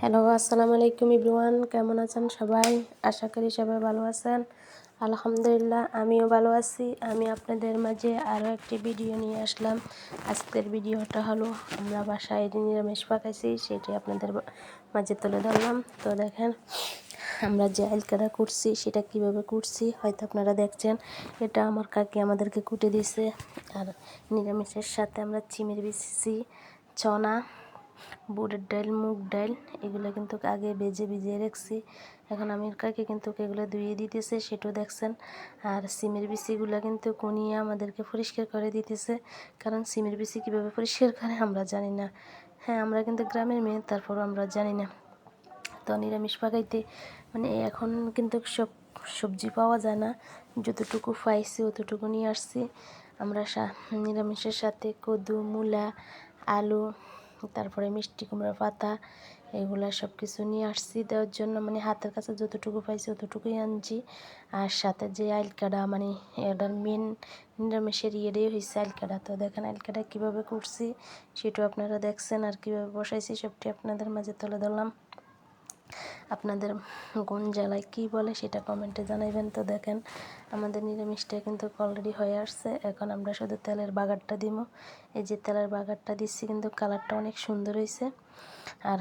Hello, আসসালামু আলাইকুম everyone. কেমন আছেন সবাই? আশা করি সবাই ভালো আছেন। আলহামদুলিল্লাহ আমিও ভালো আছি। আমি আপনাদের মাঝে আরও একটি ভিডিও নিয়ে আসলাম। আজকের ভিডিওটা হলো আমরা বাসায় নিরামিষ পাকাইছি, সেটি আপনাদের মাঝে তুলে ধরলাম। তো দেখেন আমরা যে আইলকাটা করছি সেটা কিভাবে করছি হয়তো আপনারা দেখছেন। এটা আমার কাকি আমাদেরকে কুটে দিয়েছে। আর নিরামিষের সাথে আমরা চিমির বিছি, চনা, বুটের ডাল, মুগ ডাল এগুলো কিন্তু আগে ভিজিয়ে রাখছি। এখন আমি কাকে কিন্তু এগুলো ধুয়ে দিতেছে, সেটাও দেখছেন। আর সিমের বিচিগুলো কিন্তু কনিয়ে আমাদেরকে পরিষ্কার করে দিতেছে, কারণ সিমের বিচি কীভাবে পরিষ্কার করে আমরা জানি না। হ্যাঁ, আমরা কিন্তু গ্রামের মেয়ে, তারপরও আমরা জানি না। তো নিরামিষ পাকাইতে মানে এখন কিন্তু সব সবজি পাওয়া যায় না, যতটুকু পাইছি অতটুকু নিয়ে আসছি আমরা। নিরামিষের সাথে কদু, মূলা, আলু, তারপরে মিষ্টি কুমড়ার পাতা, এগুলা সব কিছু নিয়ে আসছি দেওয়ার জন্য। মানে হাতের কাছে যতটুকু পাইছি অতটুকুই আনছি। আর সাথে যে আইলকাটা মানে এটার মেন নিরামিষের ইয়েটাই হয়েছে আইলকাটা। তো দেখেন আইলকাটা কীভাবে করছি সেটাও আপনারা দেখছেন, আর কীভাবে বসাইছি সবটি আপনাদের মাঝে তুলে ধরলাম। আপনাদের কোন জেলায় কী বলে সেটা কমেন্টে জানাইবেন। তো দেখেন আমাদের নিরামিষটা কিন্তু অলরেডি হয়ে আসছে। এখন আমরা শুধু তেলের বাগারটা দিব। এই যে তেলের বাগারটা দিচ্ছি, কিন্তু কালারটা অনেক সুন্দর হয়েছে। আর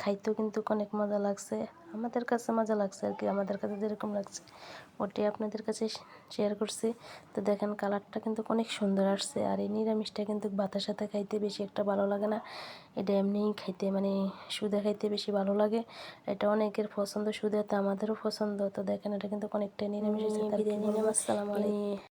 খাইতেও কিন্তু অনেক মজা লাগছে, আমাদের কাছে মজা লাগছে আর কি। আমাদের কাছে যেরকম লাগছে ওটাই আপনাদের কাছে শেয়ার করছি। তো দেখেন কালারটা কিন্তু অনেক সুন্দর আসছে। আর এই নিরামিষটা কিন্তু ভাতের সাথে খাইতে বেশি একটা ভালো লাগে না, এটা এমনিই খাইতে মানে সুদে খাইতে বেশি ভালো লাগে। এটা অনেকের পছন্দ, সুদে তো আমাদেরও পছন্দ। তো দেখেন এটা কিন্তু অনেকটা নিরামিষ হয়েছে। বিরিয়ানি নাম। আসসালামু আলাইকুম।